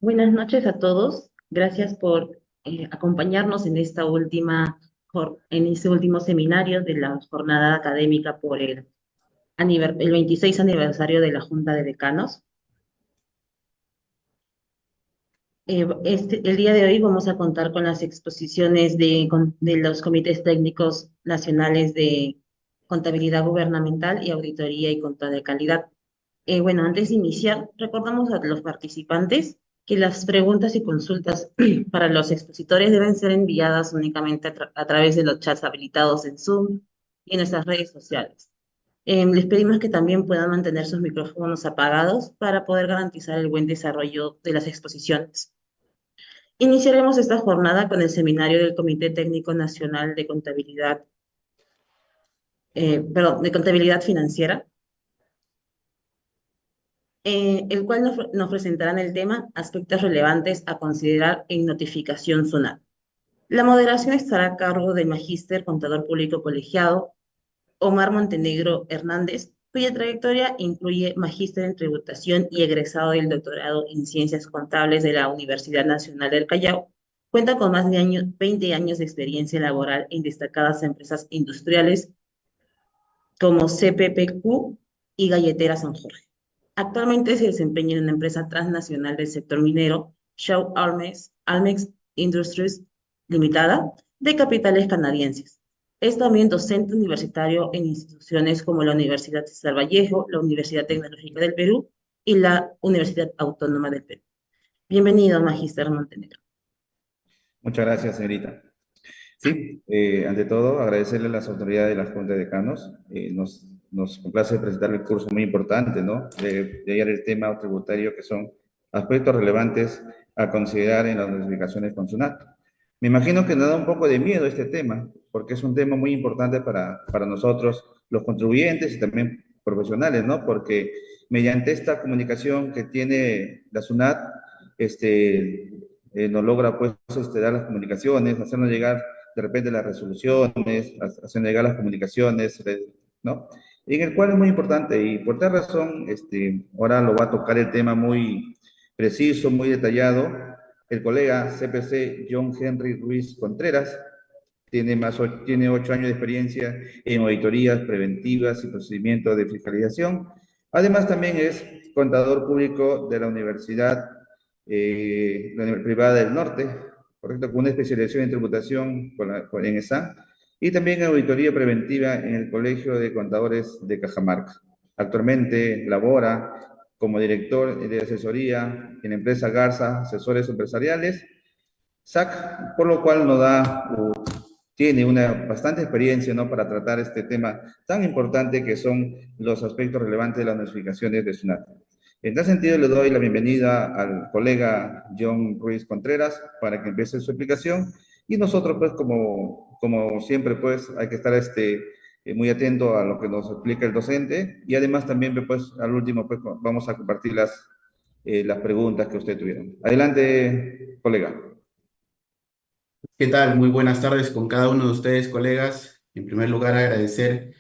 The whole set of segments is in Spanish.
Buenas noches a todos. Gracias por acompañarnos en en este último seminario de la jornada académica por el 26 aniversario de la Junta de Decanos. El día de hoy vamos a contar con las exposiciones de los comités técnicos nacionales de contabilidad gubernamental y auditoría y control de calidad. Bueno, antes de iniciar, recordamos a los participantes que las preguntas y consultas para los expositores deben ser enviadas únicamente a través de los chats habilitados en Zoom y en nuestras redes sociales. Les pedimos que también puedan mantener sus micrófonos apagados para poder garantizar el buen desarrollo de las exposiciones. Iniciaremos esta jornada con el seminario del Comité Técnico Nacional de de Contabilidad Financiera, el cual nos presentarán el tema Aspectos relevantes a considerar en notificación zonal. La moderación estará a cargo del Magíster Contador Público Colegiado Omar Montenegro Hernández, cuya trayectoria incluye Magíster en Tributación y egresado del Doctorado en Ciencias Contables de la Universidad Nacional del Callao. Cuenta con más de 20 años de experiencia laboral en destacadas empresas industriales como CPPQ y Galletera San Jorge. Actualmente se desempeña en una empresa transnacional del sector minero, Shaw Almex Industries Limitada, de capitales canadienses. Es también docente universitario en instituciones como la Universidad César Vallejo, la Universidad Tecnológica del Perú y la Universidad Autónoma del Perú. Bienvenido, Magíster Montenegro. Muchas gracias, señorita. Sí, ante todo, agradecerle a las autoridades de la Junta de Decanos. Nos complace presentar el curso muy importante, ¿no? De hallar el tema tributario, que son aspectos relevantes a considerar en las notificaciones con SUNAT. Me imagino que nos da un poco de miedo este tema, porque es un tema muy importante para nosotros, los contribuyentes y también profesionales, ¿no? Porque mediante esta comunicación que tiene la SUNAT, nos logra, pues, dar las comunicaciones, hacernos llegar de repente las resoluciones, hacen llegar las comunicaciones, ¿no? En el cual es muy importante y por tal razón, ahora lo va a tocar el tema muy preciso, muy detallado, el colega CPC John Henry Ruiz Contreras. Tiene 8 años de experiencia en auditorías preventivas y procedimientos de fiscalización. Además, también es contador público de la Universidad Privada del Norte, correcto, con una especialización en tributación en ESA, y también en auditoría preventiva en el Colegio de Contadores de Cajamarca. Actualmente labora como director de asesoría en la empresa Garza Asesores Empresariales, SAC, por lo cual tiene una bastante experiencia, ¿no?, para tratar este tema tan importante que son los aspectos relevantes de las notificaciones de SUNAT. En tal sentido, le doy la bienvenida al colega John Ruiz Contreras para que empiece su explicación y nosotros, pues, como siempre, pues, hay que estar muy atento a lo que nos explica el docente y además también, pues, al último, pues, vamos a compartir las preguntas que usted tuvieron. Adelante, colega. ¿Qué tal? Muy buenas tardes con cada uno de ustedes, colegas. En primer lugar, agradecer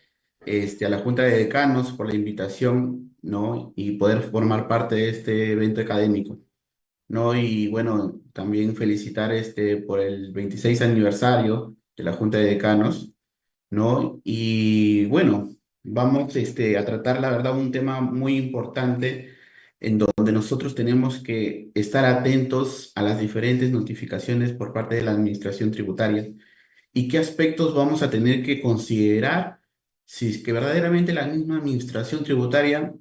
a la Junta de Decanos por la invitación, ¿no? Y poder formar parte de este evento académico, ¿no? Y bueno, también felicitar por el 26 aniversario de la Junta de Decanos, ¿no? Y bueno, vamos a tratar, la verdad, un tema muy importante en donde nosotros tenemos que estar atentos a las diferentes notificaciones por parte de la Administración Tributaria y qué aspectos vamos a tener que considerar si es que verdaderamente la misma Administración Tributaria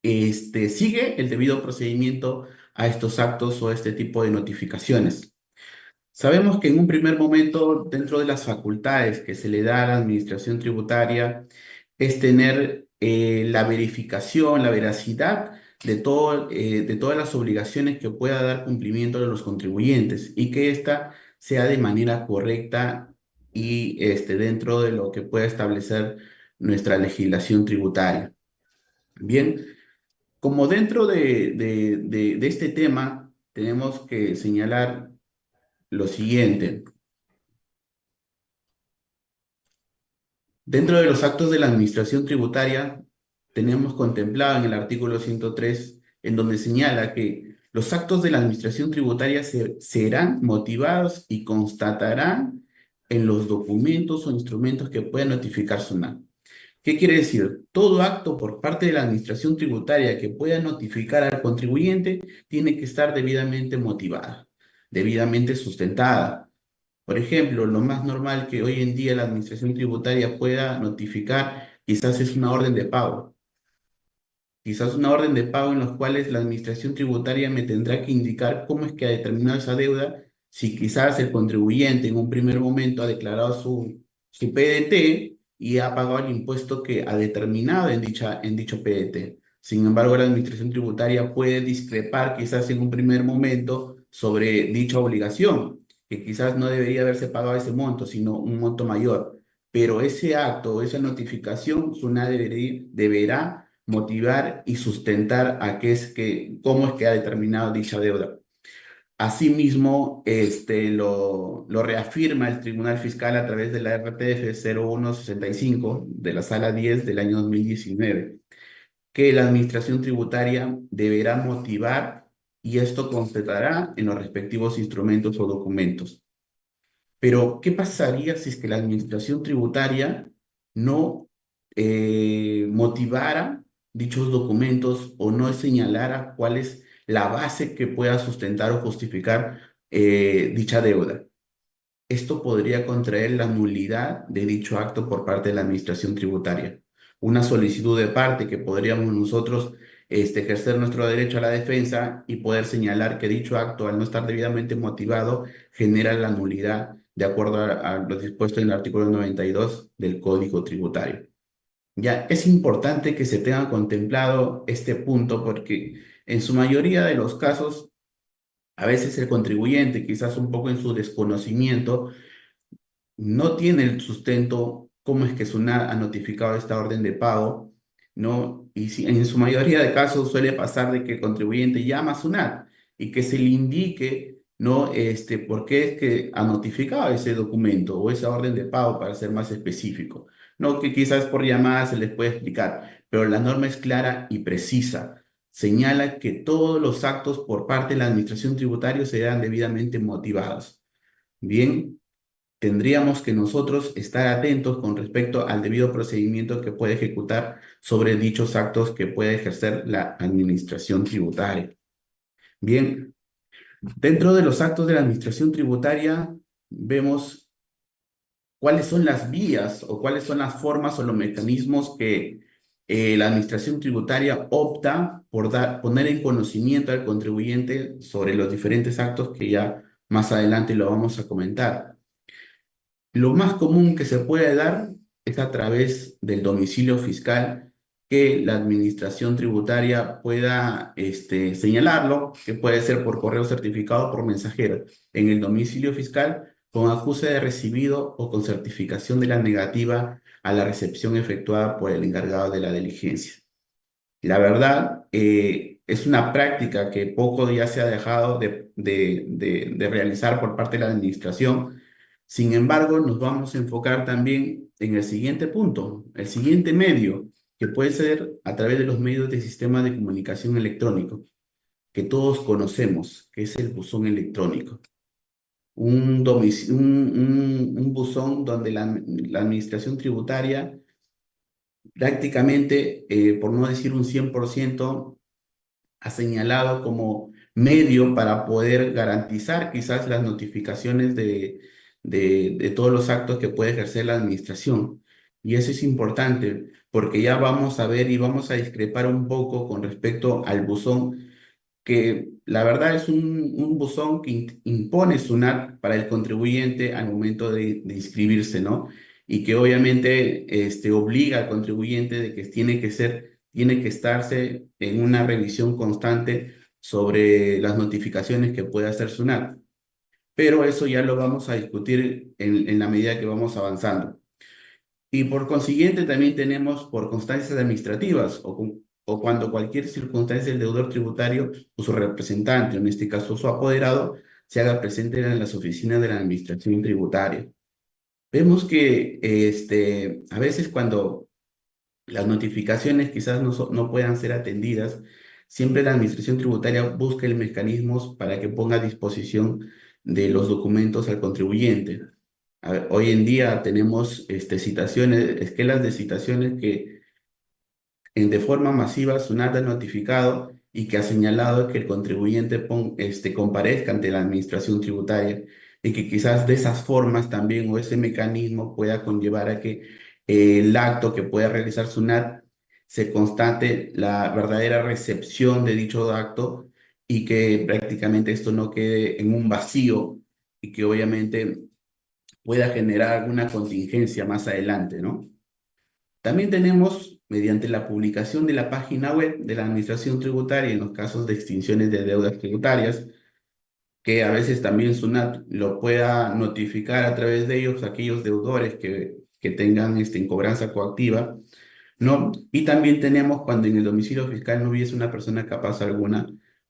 sigue el debido procedimiento a estos actos o a este tipo de notificaciones. Sabemos que en un primer momento, dentro de las facultades que se le da a la Administración Tributaria, es tener la verificación, la veracidad de todas las obligaciones que pueda dar cumplimiento de los contribuyentes y que ésta sea de manera correcta y dentro de lo que pueda establecer nuestra legislación tributaria. Bien, como dentro de este tema tenemos que señalar lo siguiente. Dentro de los actos de la Administración Tributaria, tenemos contemplado en el artículo 103, en donde señala que Los actos de la administración tributaria serán motivados y constatarán en los documentos o instrumentos que pueda notificar SUNAT. ¿Qué quiere decir? Todo acto por parte de la administración tributaria que pueda notificar al contribuyente tiene que estar debidamente motivada, debidamente sustentada. Por ejemplo, lo más normal que hoy en día la administración tributaria pueda notificar quizás es una orden de pago. Quizás una orden de pago en los cuales la administración tributaria me tendrá que indicar cómo es que ha determinado esa deuda, si quizás el contribuyente en un primer momento ha declarado su PDT y ha pagado el impuesto que ha determinado en dicho PDT. Sin embargo, la administración tributaria puede discrepar quizás en un primer momento sobre dicha obligación, que quizás no debería haberse pagado ese monto, sino un monto mayor. Pero ese acto o esa notificación, SUNAT deberá motivar y sustentar cómo es que ha determinado dicha deuda. Asimismo, lo reafirma el Tribunal Fiscal a través de la RTF 0165 de la Sala 10 del año 2019, que la Administración Tributaria deberá motivar y esto constatará en los respectivos instrumentos o documentos. Pero, ¿qué pasaría si es que la administración tributaria no motivara dichos documentos o no señalara cuál es la base que pueda sustentar o justificar dicha deuda? Esto podría contraer la nulidad de dicho acto por parte de la administración tributaria. Una solicitud de parte que podríamos nosotros ejercer nuestro derecho a la defensa y poder señalar que dicho acto, al no estar debidamente motivado, genera la nulidad de acuerdo a lo dispuesto en el artículo 92 del Código Tributario. Ya es importante que se tenga contemplado este punto porque en su mayoría de los casos, a veces el contribuyente, quizás un poco en su desconocimiento, no tiene el sustento cómo es que SUNAT ha notificado esta orden de pago, ¿no? Y si, en su mayoría de casos suele pasar de que el contribuyente llama a SUNAT y que se le indique, ¿no? Por qué es que ha notificado ese documento o esa orden de pago, para ser más específico, ¿no? Que quizás por llamada se les puede explicar, pero la norma es clara y precisa. Señala que todos los actos por parte de la administración tributaria serán debidamente motivados. Bien, tendríamos que nosotros estar atentos con respecto al debido procedimiento que puede ejecutar sobre dichos actos que puede ejercer la administración tributaria. Bien, dentro de los actos de la administración tributaria vemos cuáles son las vías o cuáles son las formas o los mecanismos que la administración tributaria opta por poner en conocimiento al contribuyente sobre los diferentes actos que ya más adelante lo vamos a comentar. Lo más común que se puede dar es a través del domicilio fiscal, que la administración tributaria pueda señalarlo, que puede ser por correo certificado o por mensajero, en el domicilio fiscal con acuse de recibido o con certificación de la negativa a la recepción efectuada por el encargado de la diligencia. La verdad, es una práctica que poco ya se ha dejado de realizar por parte de la administración. Sin embargo, nos vamos a enfocar también en el siguiente punto, el siguiente medio, que puede ser a través de los medios de sistema de comunicación electrónico, que todos conocemos, que es el buzón electrónico. Un buzón donde la administración tributaria prácticamente, por no decir un 100%, ha señalado como medio para poder garantizar quizás las notificaciones de todos los actos que puede ejercer la administración. Y eso es importante porque ya vamos a ver y vamos a discrepar un poco con respecto al buzón, que la verdad es un buzón que impone SUNAT para el contribuyente al momento de inscribirse, ¿no? Y que obviamente obliga al contribuyente de que tiene que estarse en una revisión constante sobre las notificaciones que puede hacer SUNAT. Pero eso ya lo vamos a discutir en la medida que vamos avanzando. Y por consiguiente también tenemos por constancias administrativas o cuando cualquier circunstancia del deudor tributario o su representante, en este caso su apoderado, se haga presente en las oficinas de la administración tributaria. Vemos que a veces cuando las notificaciones quizás no puedan ser atendidas, siempre la administración tributaria busca el mecanismos para que ponga a disposición de los documentos al contribuyente. A ver, hoy en día tenemos citaciones, esquelas de citaciones que de forma masiva SUNAT ha notificado y que ha señalado que el contribuyente comparezca ante la administración tributaria y que quizás de esas formas también o ese mecanismo pueda conllevar a que el acto que pueda realizar SUNAT se constate la verdadera recepción de dicho acto y que prácticamente esto no quede en un vacío y que obviamente pueda generar alguna contingencia más adelante, ¿no? También tenemos, mediante la publicación de la página web de la Administración Tributaria en los casos de extinciones de deudas tributarias, que a veces también SUNAT lo pueda notificar a través de ellos, aquellos deudores que tengan en cobranza coactiva, ¿no? Y también tenemos cuando en el domicilio fiscal no hubiese una persona capaz alguna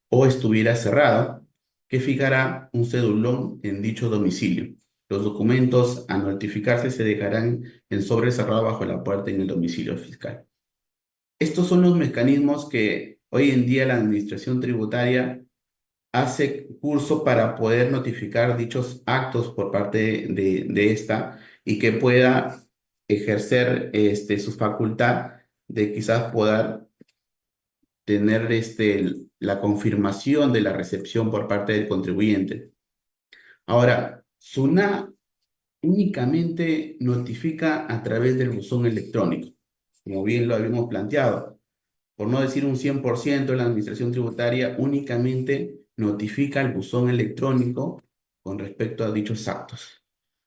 o estuviera cerrado, que fijará un cedulón en dicho domicilio. Los documentos a notificarse se dejarán en sobre cerrado bajo la puerta en el domicilio fiscal. Estos son los mecanismos que hoy en día la administración tributaria hace curso para poder notificar dichos actos por parte de esta y que pueda ejercer su facultad de quizás poder tener la confirmación de la recepción por parte del contribuyente. Ahora, SUNAT únicamente notifica a través del buzón electrónico, como bien lo habíamos planteado. Por no decir un 100%, la administración tributaria únicamente notifica al buzón electrónico con respecto a dichos actos.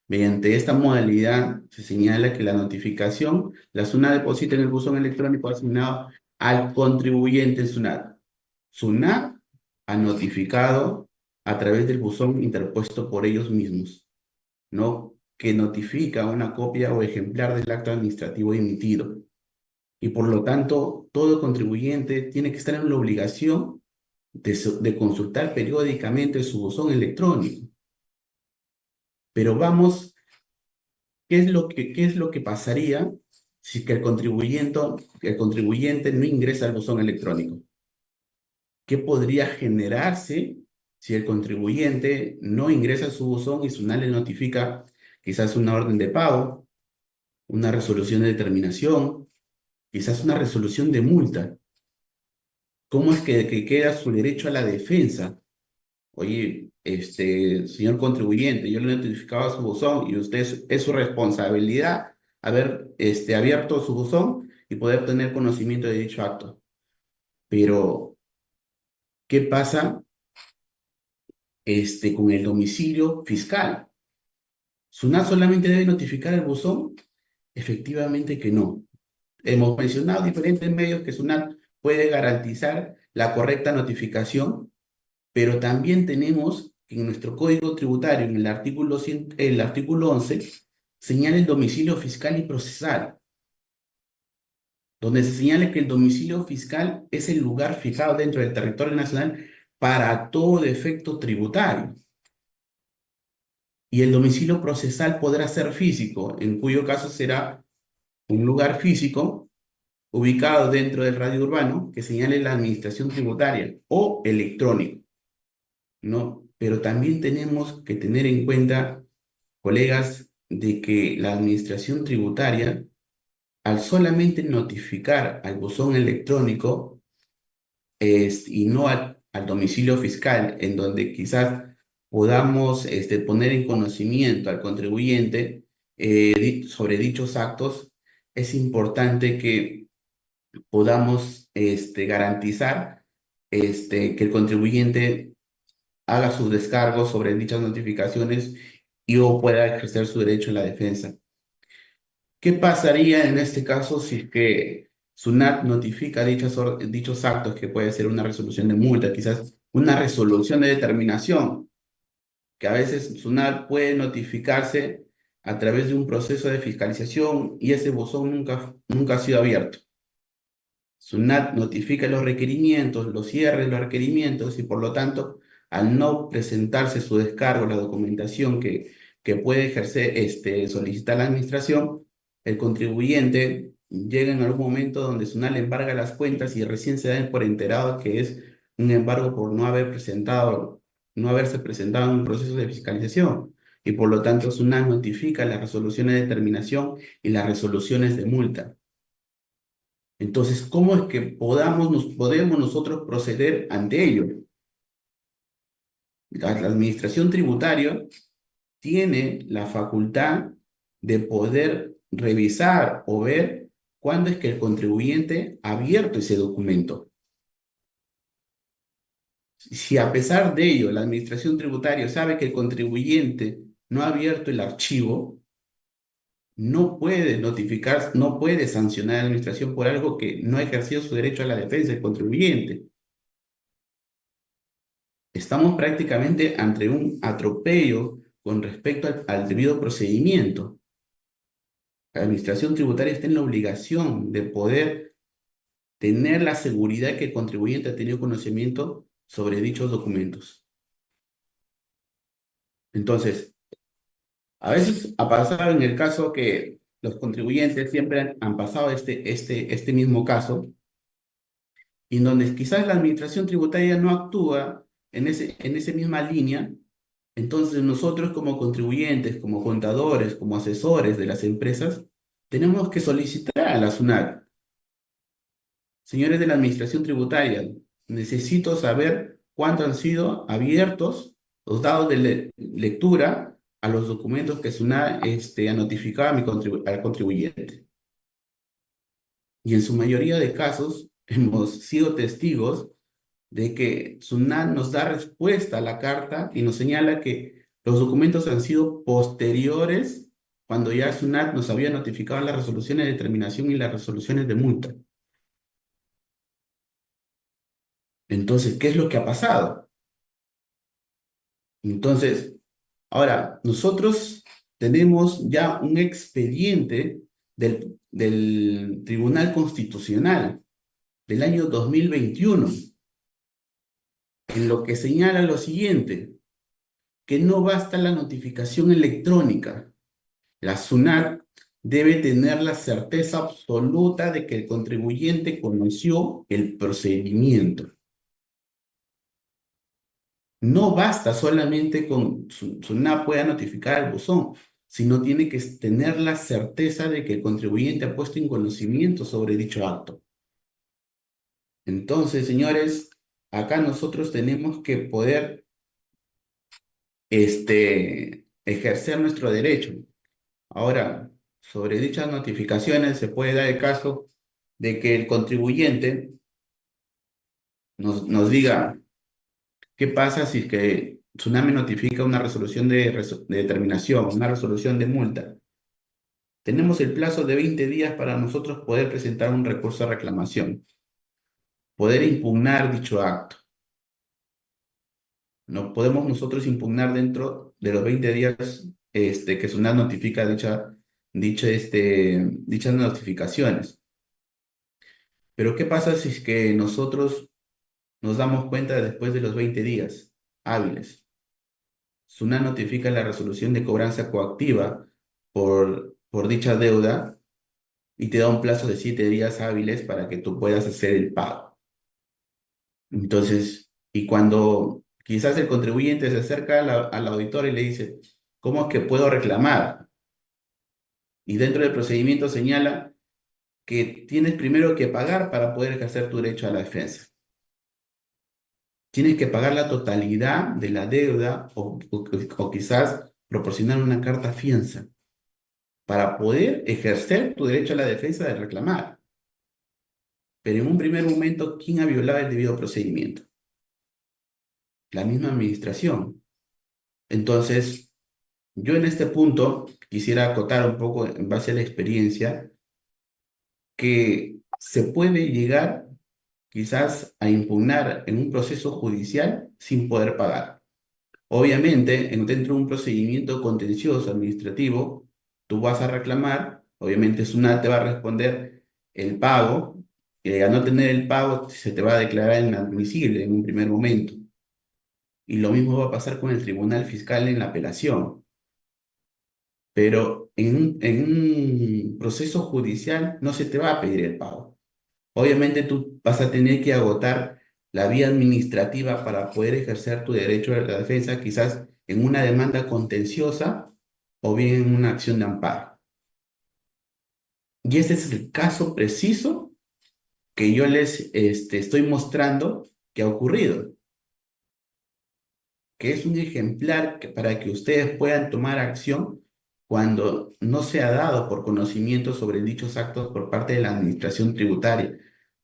Mediante esta modalidad se señala que la notificación la SUNAT deposita en el buzón electrónico asignado al contribuyente en SUNAT. SUNAT ha notificado a través del buzón interpuesto por ellos mismos, ¿no? Que notifica una copia o ejemplar del acto administrativo emitido. Y por lo tanto, todo contribuyente tiene que estar en la obligación de consultar periódicamente su buzón electrónico. Pero vamos, qué es lo que pasaría si que el contribuyente no ingresa al buzón electrónico? ¿Qué podría generarse si el contribuyente no ingresa a su buzón y SUNAT le notifica quizás una orden de pago, una resolución de determinación, quizás una resolución de multa? ¿Cómo es que queda su derecho a la defensa? Oye, señor contribuyente, yo le he notificado a su buzón y usted es su responsabilidad haber abierto su buzón y poder tener conocimiento de dicho acto. Pero, ¿qué pasa con el domicilio fiscal? ¿SUNAT solamente debe notificar el buzón? Efectivamente que no. Hemos mencionado diferentes medios que SUNAT puede garantizar la correcta notificación, pero también tenemos que en nuestro Código Tributario, en el artículo 11, señala el domicilio fiscal y procesal, donde se señala que el domicilio fiscal es el lugar fijado dentro del territorio nacional para todo efecto tributario. Y el domicilio procesal podrá ser físico, en cuyo caso será un lugar físico ubicado dentro del radio urbano que señale la administración tributaria o electrónico, ¿no? Pero también tenemos que tener en cuenta, colegas, de que la administración tributaria, al solamente notificar al buzón electrónico y no al domicilio fiscal, en donde quizás podamos poner en conocimiento al contribuyente sobre dichos actos, es importante que podamos garantizar que el contribuyente haga sus descargos sobre dichas notificaciones y o pueda ejercer su derecho a la defensa. ¿Qué pasaría en este caso si es que SUNAT notifica dichos actos, que puede ser una resolución de multa, quizás una resolución de determinación, que a veces SUNAT puede notificarse a través de un proceso de fiscalización y ese buzón nunca ha sido abierto? SUNAT notifica los requerimientos, los cierres de los requerimientos y por lo tanto, al no presentarse su descargo, la documentación que puede ejercer, solicitar la administración, el contribuyente llega en algún momento donde SUNAT le embarga las cuentas y recién se dan por enterado que es un embargo por no haberse presentado en un proceso de fiscalización. Y por lo tanto, SUNAT notifica las resoluciones de terminación y las resoluciones de multa. Entonces, ¿cómo es que podemos nosotros proceder ante ello? La administración tributaria tiene la facultad de poder revisar o ver cuándo es que el contribuyente ha abierto ese documento. Si a pesar de ello la administración tributaria sabe que el contribuyente no ha abierto el archivo, no puede notificar, no puede sancionar a la administración por algo que no ha ejercido su derecho a la defensa del contribuyente. Estamos prácticamente ante un atropello con respecto al debido procedimiento. La administración tributaria está en la obligación de poder tener la seguridad que el contribuyente ha tenido conocimiento sobre dichos documentos. Entonces, a veces ha pasado en el caso que los contribuyentes siempre han pasado este mismo caso, y en donde quizás la administración tributaria no actúa en esa misma línea. Entonces nosotros como contribuyentes, como contadores, como asesores de las empresas, tenemos que solicitar a la SUNAT: señores de la administración tributaria, necesito saber cuánto han sido abiertos los dados de lectura a los documentos que SUNAT ha notificado a al contribuyente. Y en su mayoría de casos hemos sido testigos de que SUNAT nos da respuesta a la carta y nos señala que los documentos han sido posteriores cuando ya SUNAT nos había notificado las resoluciones de terminación y las resoluciones de multa. Entonces, ¿qué es lo que ha pasado? Entonces, ahora, nosotros tenemos ya un expediente del Tribunal Constitucional del año 2021, en lo que señala lo siguiente: que no basta la notificación electrónica. La SUNAT debe tener la certeza absoluta de que el contribuyente conoció el procedimiento. No basta solamente con SUNAT pueda notificar al buzón, sino tiene que tener la certeza de que el contribuyente ha puesto en conocimiento sobre dicho acto. Entonces, señores, acá nosotros tenemos que poder ejercer nuestro derecho. Ahora, sobre dichas notificaciones se puede dar el caso de que el contribuyente nos diga: ¿qué pasa si es que Tsunami notifica una resolución de determinación, una resolución de multa? Tenemos el plazo de 20 días para nosotros poder presentar un recurso de reclamación, poder impugnar dicho acto. No podemos nosotros impugnar dentro de los 20 días que SUNAT notifica dichas notificaciones. Pero ¿qué pasa si es que nosotros nos damos cuenta después de los 20 días hábiles? SUNAT notifica la resolución de cobranza coactiva por dicha deuda y te da un plazo de 7 días hábiles para que tú puedas hacer el pago. Entonces, y cuando quizás el contribuyente se acerca al auditor y le dice: ¿cómo es que puedo reclamar? Y dentro del procedimiento señala que tienes primero que pagar para poder ejercer tu derecho a la defensa. Tienes que pagar la totalidad de la deuda o quizás proporcionar una carta fianza para poder ejercer tu derecho a la defensa de reclamar. Pero en un primer momento, ¿quién ha violado el debido procedimiento? La misma administración. Entonces, yo en este punto quisiera acotar un poco en base a la experiencia que se puede llegar quizás a impugnar en un proceso judicial sin poder pagar. Obviamente, dentro de un procedimiento contencioso administrativo, tú vas a reclamar, obviamente SUNAT te va a responder el pago, y al no tener el pago se te va a declarar inadmisible en un primer momento. Y lo mismo va a pasar con el Tribunal Fiscal en la apelación. pero en un proceso judicial no se te va a pedir el pago. Obviamente tú vas a tener que agotar la vía administrativa para poder ejercer tu derecho a la defensa, quizás en una demanda contenciosa o bien en una acción de amparo. Y este es el caso preciso que yo les estoy mostrando que ha ocurrido, que es un ejemplar para que ustedes puedan tomar acción cuando no se ha dado por conocimiento sobre dichos actos por parte de la administración tributaria,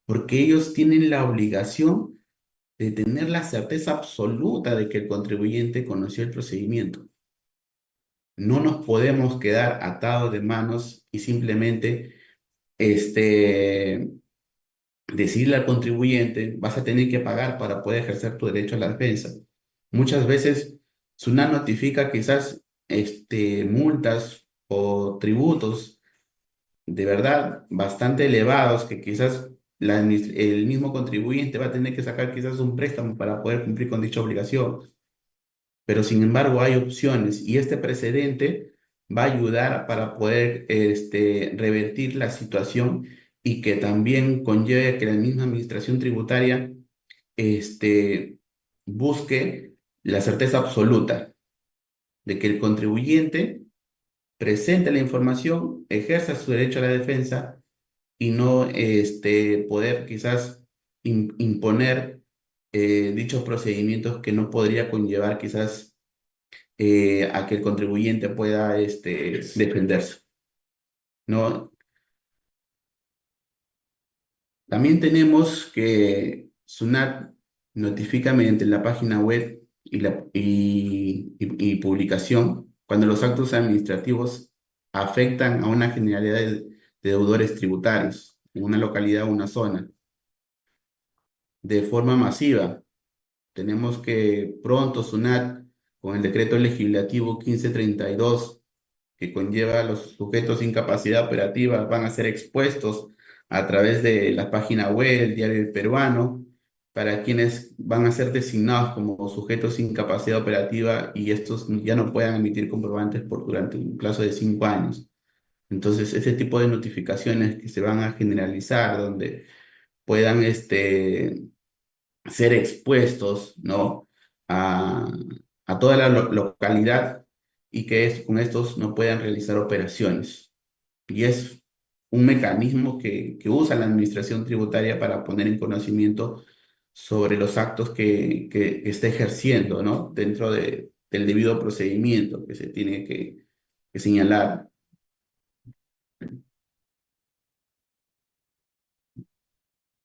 porque ellos tienen la obligación de tener la certeza absoluta de que el contribuyente conoció el procedimiento. No nos podemos quedar atados de manos y simplemente este, decirle al contribuyente, vas a tener que pagar para poder ejercer tu derecho a la defensa. Muchas veces SUNAT notifica quizás multas o tributos de verdad bastante elevados que quizás el mismo contribuyente va a tener que sacar quizás un préstamo para poder cumplir con dicha obligación. Pero sin embargo hay opciones y este precedente va a ayudar para poder revertir la situación y que también conlleve que la misma administración tributaria este, busque la certeza absoluta de que el contribuyente presente la información, ejerza su derecho a la defensa y no poder quizás imponer dichos procedimientos que no podría conllevar quizás a que el contribuyente pueda defenderse, ¿no? También tenemos que SUNAT notifica mediante la página web y publicación cuando los actos administrativos afectan a una generalidad de deudores tributarios en una localidad o una zona de forma masiva. Tenemos que pronto SUNAT, con el decreto legislativo 1532 que conlleva a los sujetos sin capacidad operativa, van a ser expuestos a través de la página web, el Diario El Peruano, para quienes van a ser designados como sujetos sin capacidad operativa y estos ya no puedan emitir comprobantes durante un plazo de 5 años. Entonces, ese tipo de notificaciones que se van a generalizar, donde puedan ser expuestos, ¿no? a, a toda la localidad y que con estos no puedan realizar operaciones. Y es un mecanismo que usa la administración tributaria para poner en conocimiento sobre los actos que está ejerciendo, ¿no? Dentro del debido procedimiento que se tiene que señalar.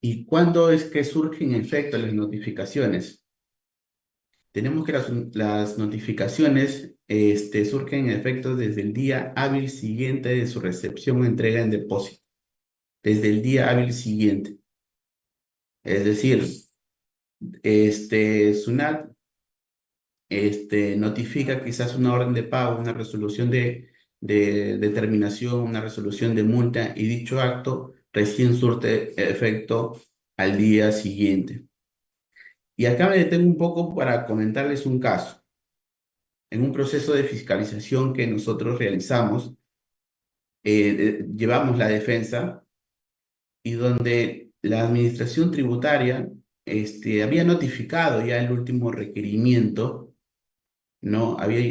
¿Y cuándo es que surgen en efecto las notificaciones? Tenemos que las notificaciones surgen en efecto desde el día hábil siguiente de su recepción o entrega en depósito. Desde el día hábil siguiente. Es decir, SUNAT notifica quizás una orden de pago, una resolución de determinación, una resolución de multa y dicho acto recién surte efecto al día siguiente. Y acá me detengo un poco para comentarles un caso. En un proceso de fiscalización que nosotros realizamos, llevamos la defensa y donde la administración tributaria había notificado ya el último requerimiento, ¿no? Había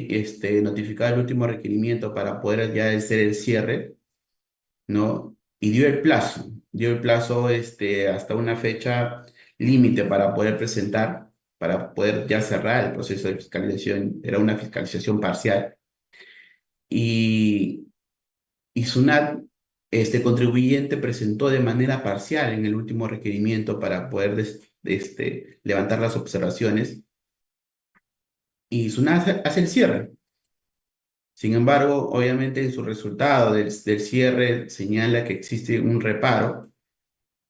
notificado el último requerimiento para poder ya hacer el cierre, ¿no? Y dio el plazo hasta una fecha límite para poder presentar, para poder ya cerrar el proceso de fiscalización. Era una fiscalización parcial. Y SUNAT, este contribuyente presentó de manera parcial en el último requerimiento para poder levantar las observaciones y SUNAT hace el cierre. Sin embargo, obviamente en su resultado del cierre señala que existe un reparo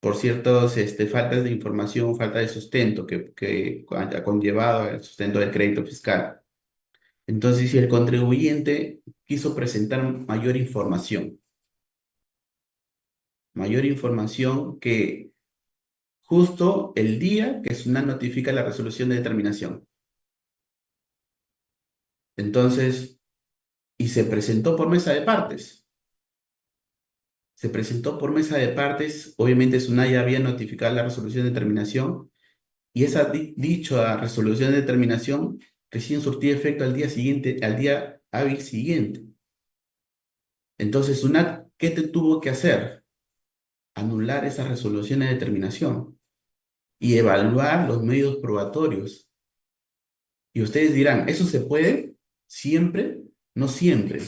por ciertas faltas de información, falta de sustento que ha conllevado el sustento del crédito fiscal. Entonces, si el contribuyente quiso presentar mayor información que justo el día que SUNAT notifica la resolución de determinación. Entonces, y se presentó por mesa de partes. Se presentó por mesa de partes, obviamente SUNAT ya había notificado la resolución de terminación y esa dicha resolución de terminación recién surtía efecto al día siguiente, al día hábil siguiente. Entonces, SUNAT, ¿qué te tuvo que hacer? Anular esas resoluciones de terminación y evaluar los medios probatorios. Y ustedes dirán, ¿eso se puede siempre? No siempre,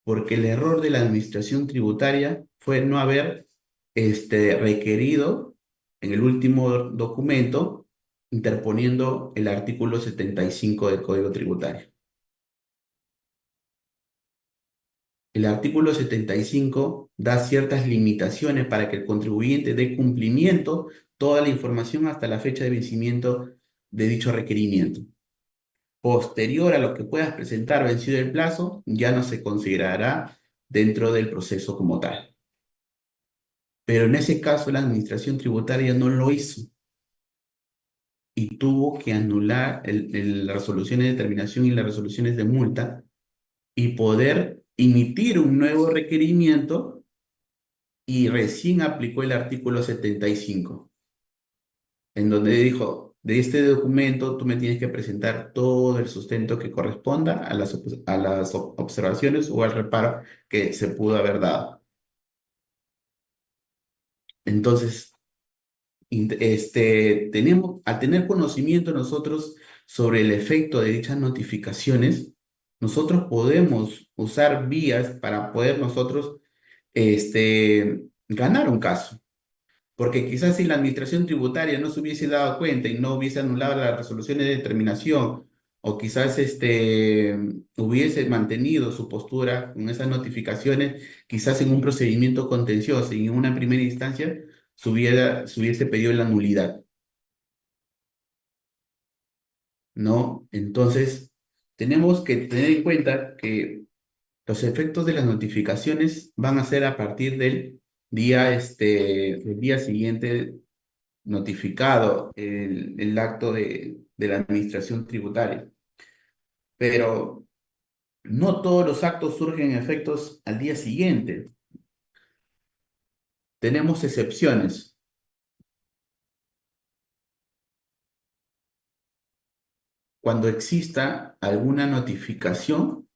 porque el error de la administración tributaria fue no haber requerido en el último documento interponiendo el artículo 75 del Código Tributario. El artículo 75 da ciertas limitaciones para que el contribuyente dé cumplimiento toda la información hasta la fecha de vencimiento de dicho requerimiento. Posterior a lo que puedas presentar vencido el plazo, ya no se considerará dentro del proceso como tal. Pero en ese caso la administración tributaria no lo hizo y tuvo que anular las resoluciones de determinación y las resoluciones de multa y poder emitir un nuevo requerimiento y recién aplicó el artículo 75, en donde dijo, de este documento tú me tienes que presentar todo el sustento que corresponda a las observaciones o al reparo que se pudo haber dado. Entonces, tenemos, al tener conocimiento nosotros sobre el efecto de dichas notificaciones, nosotros podemos usar vías para poder nosotros ganar un caso. Porque quizás si la administración tributaria no se hubiese dado cuenta y no hubiese anulado las resoluciones de determinación, o quizás hubiese mantenido su postura con esas notificaciones, quizás en un procedimiento contencioso y en una primera instancia se hubiese pedido la nulidad, ¿no? Entonces, tenemos que tener en cuenta que los efectos de las notificaciones van a ser a partir del día siguiente notificado el acto de la administración tributaria. Pero no todos los actos surgen efectos al día siguiente. Tenemos excepciones. Cuando exista alguna notificación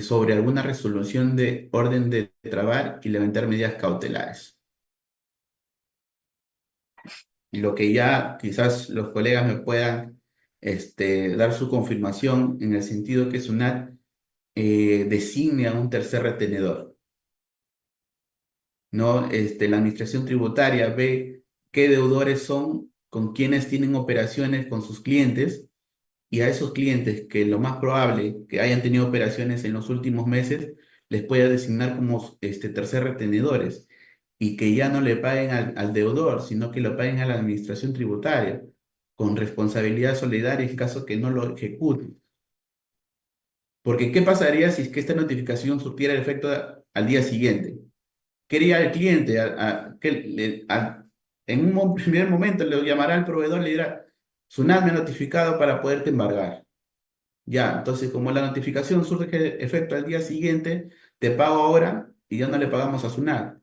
sobre alguna resolución de orden de trabar y levantar medidas cautelares. Lo que ya quizás los colegas me puedan dar su confirmación en el sentido que SUNAT designe a un tercer retenedor, ¿no? La administración tributaria ve qué deudores son, con quienes tienen operaciones con sus clientes, y a esos clientes que lo más probable que hayan tenido operaciones en los últimos meses, les pueda designar como tercer retenedores y que ya no le paguen al deudor, sino que lo paguen a la administración tributaria, con responsabilidad solidaria en caso que no lo ejecute. Porque, ¿qué pasaría si es que esta notificación surtiera efecto al día siguiente? ¿Qué haría el cliente? En un primer momento le llamará al proveedor y le dirá, SUNAT me ha notificado para poderte embargar. Ya, entonces como la notificación surge efecto al día siguiente, te pago ahora y ya no le pagamos a SUNAT.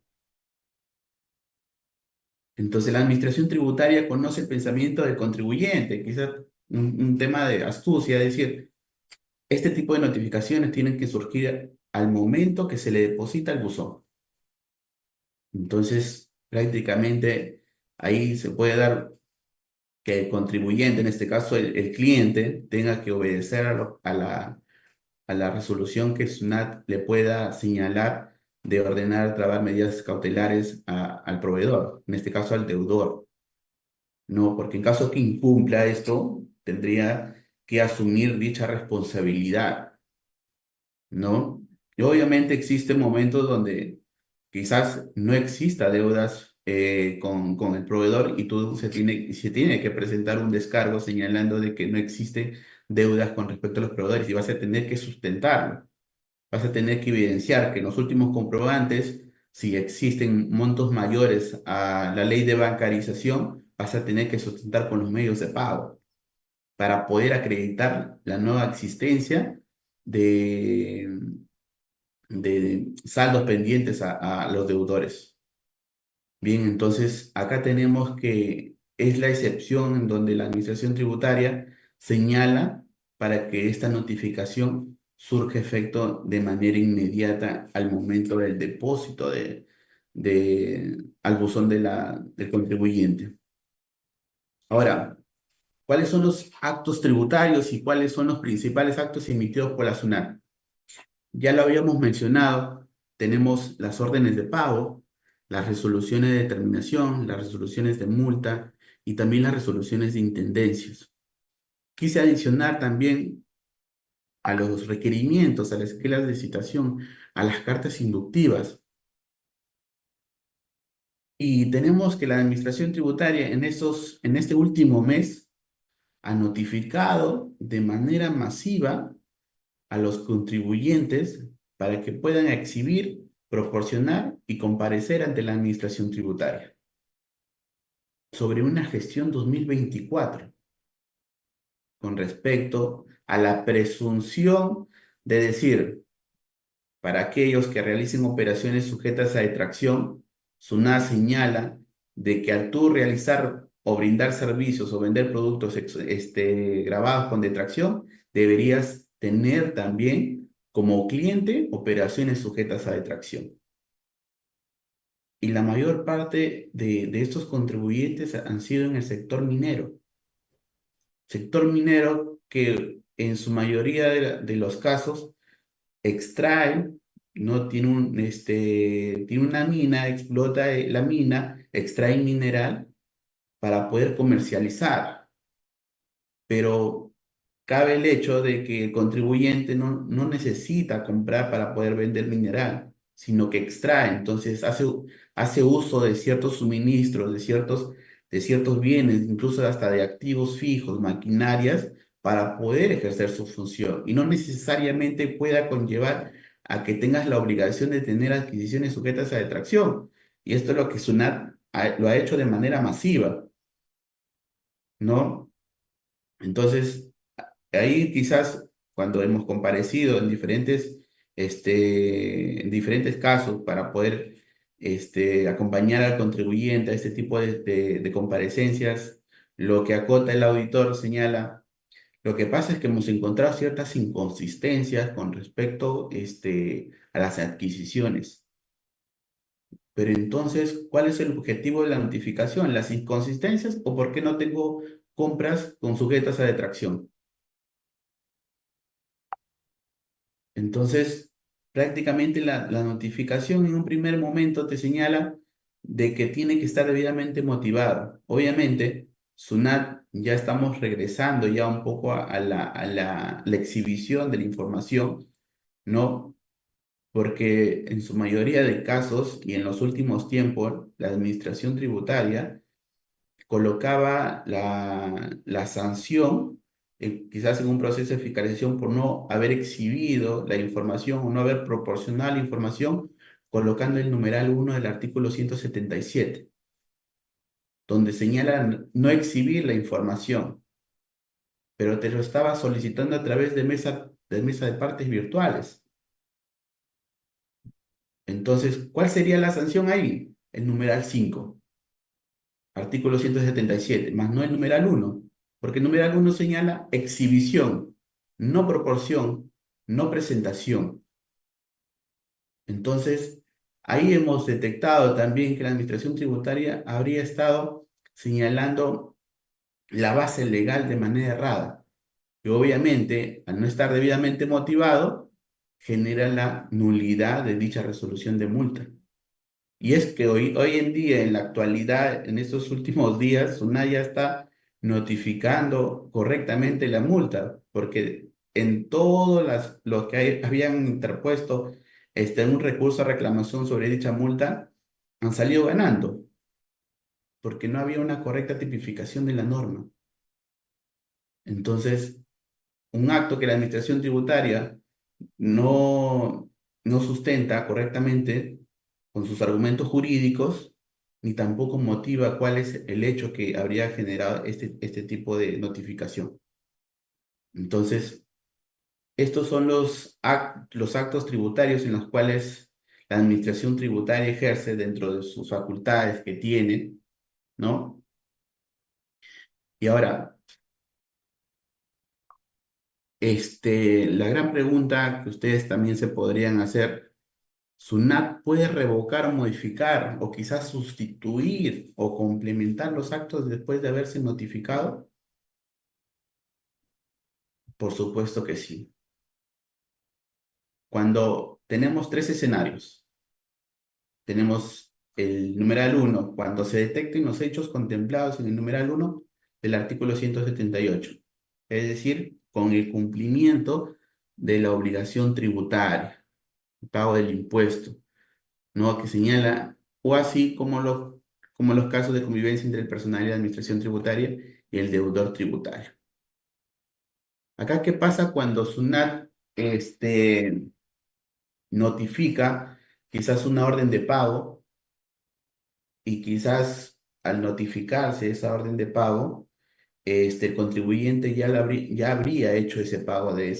Entonces la administración tributaria conoce el pensamiento del contribuyente, quizás un tema de astucia, es decir, este tipo de notificaciones tienen que surgir al momento que se le deposita el buzón. Entonces, prácticamente ahí se puede dar que el contribuyente, en este caso el cliente, tenga que obedecer a la resolución que SUNAT le pueda señalar de ordenar trabar medidas cautelares al proveedor, en este caso al deudor, ¿no? Porque en caso que incumpla esto, tendría que asumir dicha responsabilidad, ¿no? Y obviamente existen momentos donde quizás no exista deudas con el proveedor y tú se tiene que presentar un descargo señalando de que no existe deudas con respecto a los proveedores y vas a tener que sustentarlo. Vas a tener que evidenciar que en los últimos comprobantes, si existen montos mayores a la ley de bancarización, vas a tener que sustentar con los medios de pago para poder acreditar la nueva existencia de, de saldos pendientes a los deudores. Bien, entonces acá tenemos que es la excepción en donde la administración tributaria señala para que esta notificación surja efecto de manera inmediata al momento del depósito al buzón del contribuyente. Ahora, ¿cuáles son los actos tributarios y cuáles son los principales actos emitidos por la SUNAT? Ya lo habíamos mencionado, tenemos las órdenes de pago, las resoluciones de determinación, las resoluciones de multa y también las resoluciones de intendencias. Quise adicionar también a los requerimientos, a las esquelas de citación, a las cartas inductivas. Y tenemos que la Administración Tributaria en este último mes ha notificado de manera masiva a los contribuyentes para que puedan exhibir, proporcionar y comparecer ante la Administración Tributaria sobre una gestión 2024 con respecto a la presunción de decir, para aquellos que realicen operaciones sujetas a detracción, SUNAT señala de que al tú realizar o brindar servicios o vender productos grabados con detracción, deberías tener también como cliente operaciones sujetas a detracción. Y la mayor parte de estos contribuyentes han sido en el sector minero que en su mayoría de los casos extrae, ¿no? Tiene una mina, explota la mina, extrae mineral para poder comercializar, pero cabe el hecho de que el contribuyente no necesita comprar para poder vender mineral, sino que extrae, entonces hace uso de ciertos suministros, de ciertos bienes, incluso hasta de activos fijos, maquinarias, para poder ejercer su función y no necesariamente pueda conllevar a que tengas la obligación de tener adquisiciones sujetas a detracción. Y esto es lo que SUNAT lo ha hecho de manera masiva, ¿no? Entonces, ahí quizás cuando hemos comparecido en diferentes casos para poder acompañar al contribuyente a este tipo de comparecencias, lo que acota el auditor señala, lo que pasa es que hemos encontrado ciertas inconsistencias con respecto a las adquisiciones. Pero entonces, ¿cuál es el objetivo de la notificación? ¿Las inconsistencias o por qué no tengo compras con sujetas a detracción? Entonces, prácticamente la notificación en un primer momento te señala de que tiene que estar debidamente motivada. Obviamente, SUNAT ya estamos regresando ya un poco a la exhibición de la información, ¿no? Porque en su mayoría de casos y en los últimos tiempos, la administración tributaria colocaba la sanción, quizás en un proceso de fiscalización por no haber exhibido la información o no haber proporcionado la información, colocando el numeral 1 del artículo 177, donde señala no exhibir la información, pero te lo estaba solicitando a través de mesa de partes virtuales. Entonces, ¿cuál sería la sanción ahí? El numeral 5. Artículo 177, más no el numeral 1, porque el numeral 1 señala exhibición, no proporción, no presentación. Entonces, ahí hemos detectado también que la Administración Tributaria habría estado señalando la base legal de manera errada, que obviamente, al no estar debidamente motivado, genera la nulidad de dicha resolución de multa. Y es que hoy en día, en la actualidad, en estos últimos días, SUNAT ya está notificando correctamente la multa, porque en todos los que habían interpuesto un recurso a reclamación sobre dicha multa, han salido ganando, porque no había una correcta tipificación de la norma. Entonces, un acto que la administración tributaria no sustenta correctamente con sus argumentos jurídicos, ni tampoco motiva cuál es el hecho que habría generado este tipo de notificación. Entonces, Estos son los actos tributarios en los cuales la administración tributaria ejerce dentro de sus facultades que tiene, ¿no? Y ahora, la gran pregunta que ustedes también se podrían hacer, ¿SUNAT puede revocar o modificar o quizás sustituir o complementar los actos después de haberse notificado? Por supuesto que sí. Cuando tenemos tres escenarios, tenemos el numeral uno, cuando se detecten los hechos contemplados en el numeral uno del artículo 178, es decir, con el cumplimiento de la obligación tributaria, el pago del impuesto, ¿no? Que señala, o así como los casos de convivencia entre el personal y la administración tributaria y el deudor tributario. Acá, ¿qué pasa cuando SUNAT notifica quizás una orden de pago y quizás al notificarse esa orden de pago, el contribuyente ya habría hecho ese pago de,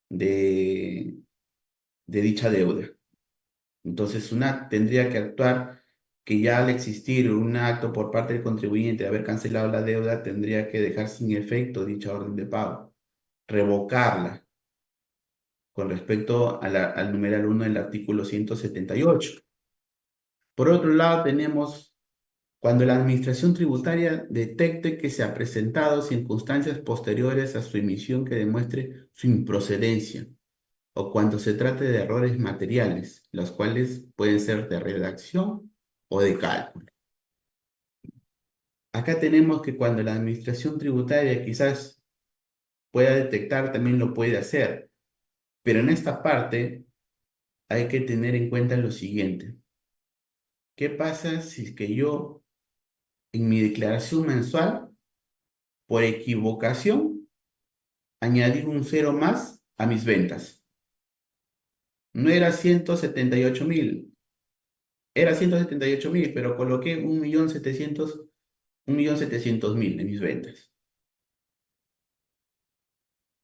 de dicha deuda? Entonces, SUNAT tendría que actuar que ya al existir un acto por parte del contribuyente de haber cancelado la deuda, tendría que dejar sin efecto dicha orden de pago, revocarla con respecto al numeral 1 del artículo 178. Por otro lado, tenemos cuando la administración tributaria detecte que se han presentado circunstancias posteriores a su emisión que demuestre su improcedencia, o cuando se trate de errores materiales, los cuales pueden ser de redacción o de cálculo. Acá tenemos que cuando la administración tributaria quizás pueda detectar, también lo puede hacer, pero en esta parte hay que tener en cuenta lo siguiente. ¿Qué pasa si es que yo en mi declaración mensual, por equivocación, añadí un cero más a mis ventas? No era 178.000, era 178.000, pero coloqué 1.700.000 en mis ventas.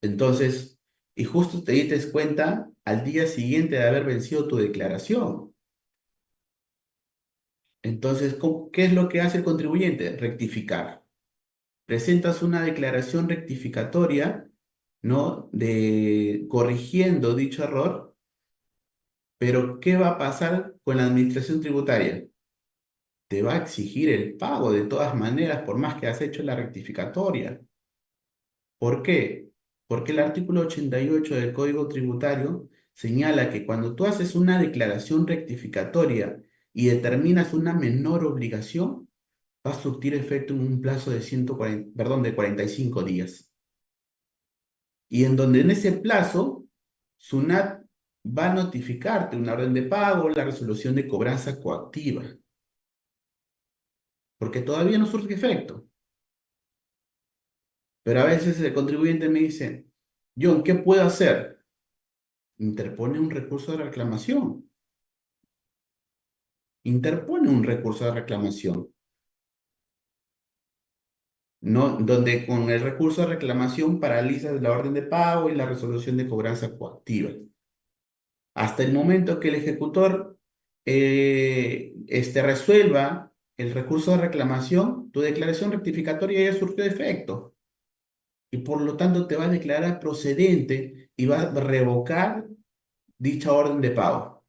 Entonces, y justo te diste cuenta al día siguiente de haber vencido tu declaración. Entonces, ¿qué es lo que hace el contribuyente? Rectificar. Presentas una declaración rectificatoria, ¿no? Corrigiendo dicho error, pero ¿qué va a pasar con la administración tributaria? Te va a exigir el pago de todas maneras, por más que has hecho la rectificatoria. ¿Por qué? Porque el artículo 88 del Código Tributario señala que cuando tú haces una declaración rectificatoria y determinas una menor obligación, va a surtir efecto en un plazo de 45 días. Y en donde en ese plazo, SUNAT va a notificarte una orden de pago, la resolución de cobranza coactiva, porque todavía no surge efecto. Pero a veces el contribuyente me dice, John, ¿qué puedo hacer? Interpone un recurso de reclamación. Interpone un recurso de reclamación, ¿no? Donde con el recurso de reclamación paralizas la orden de pago y la resolución de cobranza coactiva. Hasta el momento que el ejecutor resuelva el recurso de reclamación, tu declaración rectificatoria ya surgió de efecto y por lo tanto te va a declarar procedente y va a revocar dicha orden de pago.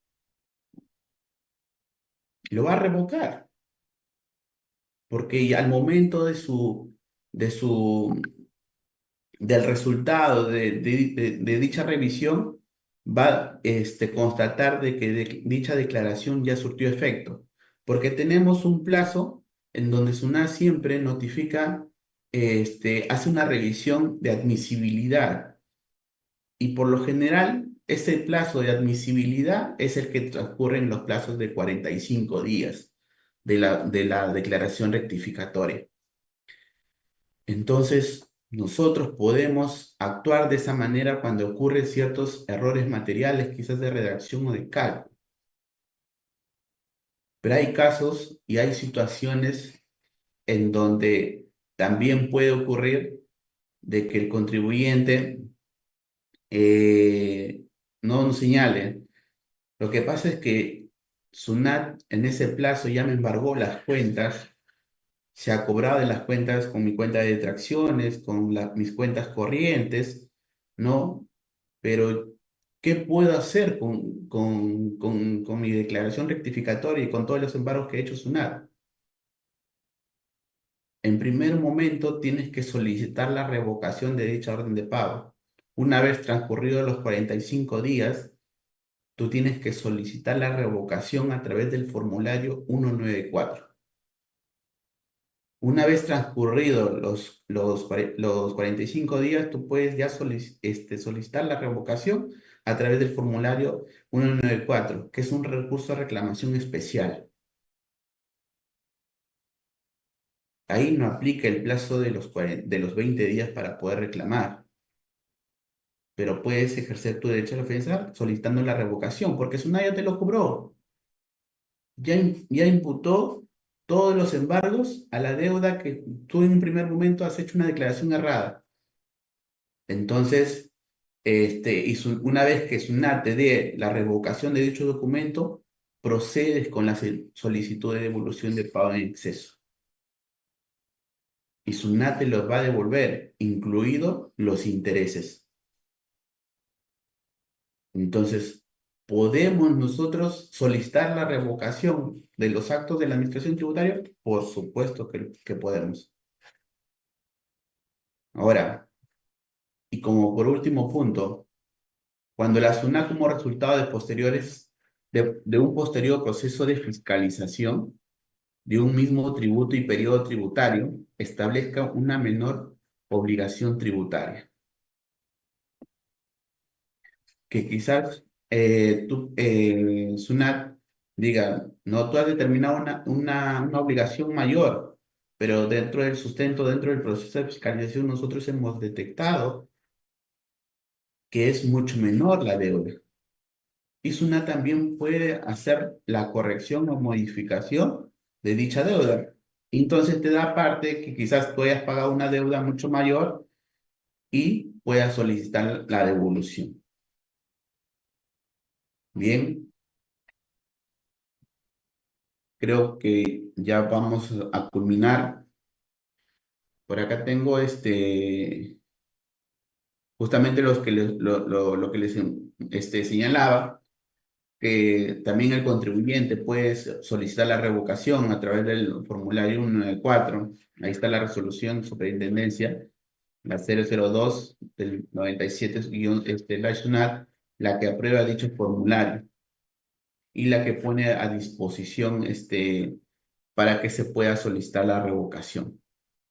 Lo va a revocar porque ya al momento de su, del resultado de dicha revisión, va a constatar de que dicha declaración ya surtió efecto, porque tenemos un plazo en donde SUNAT siempre notifica, hace una revisión de admisibilidad y por lo general ese plazo de admisibilidad es el que transcurre en los plazos de 45 días de la declaración rectificatoria. Entonces, nosotros podemos actuar de esa manera cuando ocurren ciertos errores materiales, quizás de redacción o de cálculo. Pero hay casos y hay situaciones en donde también puede ocurrir de que el contribuyente eh, no nos señale. Lo que pasa es que SUNAT en ese plazo ya me embargó las cuentas, se ha cobrado de las cuentas con mi cuenta de detracciones, con mis cuentas corrientes, ¿no? Pero, ¿qué puedo hacer con mi declaración rectificatoria y con todos los embargos que ha hecho SUNAT? En primer momento tienes que solicitar la revocación de dicha orden de pago. Una vez transcurridos los 45 días, tú tienes que solicitar la revocación a través del formulario 194. Una vez transcurridos los 45 días, tú puedes ya solicitar la revocación a través del formulario 194, que es un recurso de reclamación especial. Ahí no aplica el plazo de los 20 días para poder reclamar, pero puedes ejercer tu derecho a la defensa solicitando la revocación, porque SUNAT ya te lo cobró. Ya imputó todos los embargos a la deuda que tú en un primer momento has hecho una declaración errada. Entonces, una vez que SUNAT te dé la revocación de dicho documento, procedes con la solicitud de devolución de pago en exceso. Y SUNAT te los va a devolver, incluidos los intereses. Entonces, ¿podemos nosotros solicitar la revocación de los actos de la administración tributaria? Por supuesto que podemos. Ahora, y como por último punto, cuando la SUNAT como resultado de un posterior proceso de fiscalización de un mismo tributo y periodo tributario establezca una menor obligación tributaria, que quizás SUNAT diga, no, tú has determinado una obligación mayor, pero dentro del sustento, dentro del proceso de fiscalización, nosotros hemos detectado que es mucho menor la deuda. Y SUNAT también puede hacer la corrección o modificación de dicha deuda. Entonces te da parte que quizás tú hayas pagado una deuda mucho mayor y puedas solicitar la devolución. Bien, creo que ya vamos a culminar. Por acá tengo justamente lo que les señalaba, que también el contribuyente puede solicitar la revocación a través del formulario 194. Ahí está la resolución de superintendencia, la 002 del 97, la SUNAT, la que aprueba dicho formulario y la que pone a disposición para que se pueda solicitar la revocación.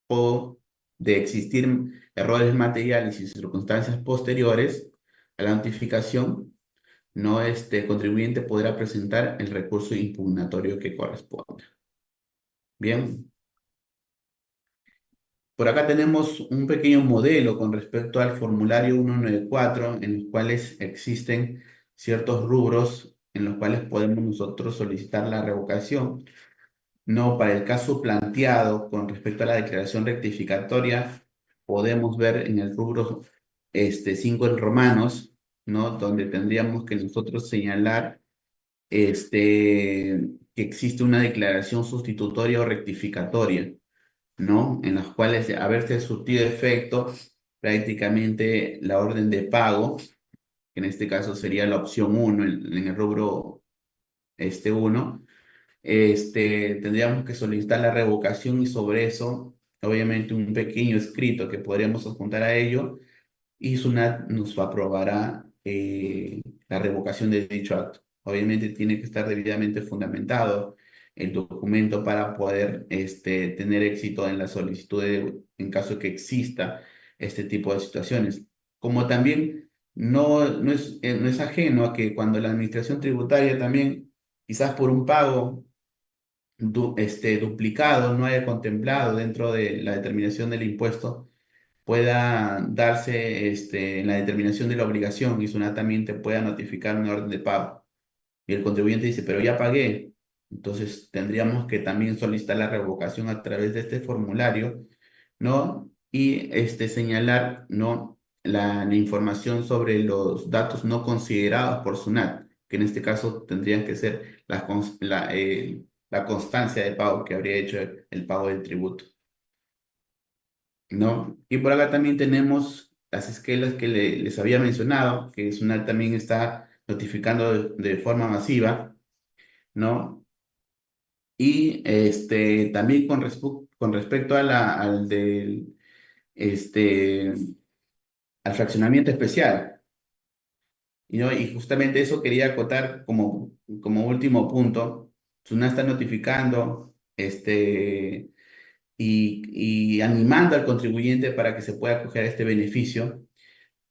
O de existir errores materiales y circunstancias posteriores a la notificación, no contribuyente podrá presentar el recurso impugnatorio que corresponda. Bien, por acá tenemos un pequeño modelo con respecto al formulario 194, en los cuales existen ciertos rubros en los cuales podemos nosotros solicitar la revocación. No, para el caso planteado con respecto a la declaración rectificatoria, podemos ver en el rubro 5 en romanos, ¿no? Donde tendríamos que nosotros señalar que existe una declaración sustitutoria o rectificatoria, ¿no? En las cuales, de haberse surtido efecto, prácticamente la orden de pago, que en este caso sería la opción 1 en el rubro 1, tendríamos que solicitar la revocación y sobre eso, obviamente, un pequeño escrito que podríamos adjuntar a ello y SUNAT nos aprobará la revocación de dicho acto. Obviamente tiene que estar debidamente fundamentado el documento para poder tener éxito en la solicitud en caso que exista este tipo de situaciones. Como también no es ajeno a que cuando la administración tributaria también, quizás por un pago duplicado, no haya contemplado dentro de la determinación del impuesto, pueda darse en la determinación de la obligación y SUNAT también te pueda notificar una orden de pago. Y el contribuyente dice, pero ya pagué. Entonces tendríamos que también solicitar la revocación a través de este formulario, ¿no? Y señalar, ¿no? la información sobre los datos no considerados por SUNAT, que en este caso tendrían que ser la constancia de pago que habría hecho el pago del tributo, ¿no? Y por acá también tenemos las esquelas que les había mencionado, que SUNAT también está notificando de forma masiva, ¿no? Y también con respecto a este, al fraccionamiento especial, ¿no? Y justamente eso quería acotar como último punto. SUNAT está notificando y animando al contribuyente para que se pueda acoger a este beneficio,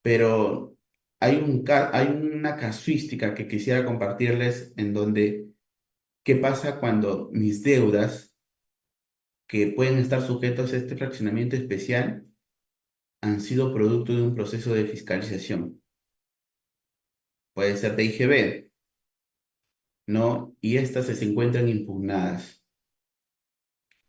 pero hay una casuística que quisiera compartirles en donde, ¿qué pasa cuando mis deudas que pueden estar sujetos a este fraccionamiento especial han sido producto de un proceso de fiscalización? Puede ser de IGB, ¿no? Y estas se encuentran impugnadas.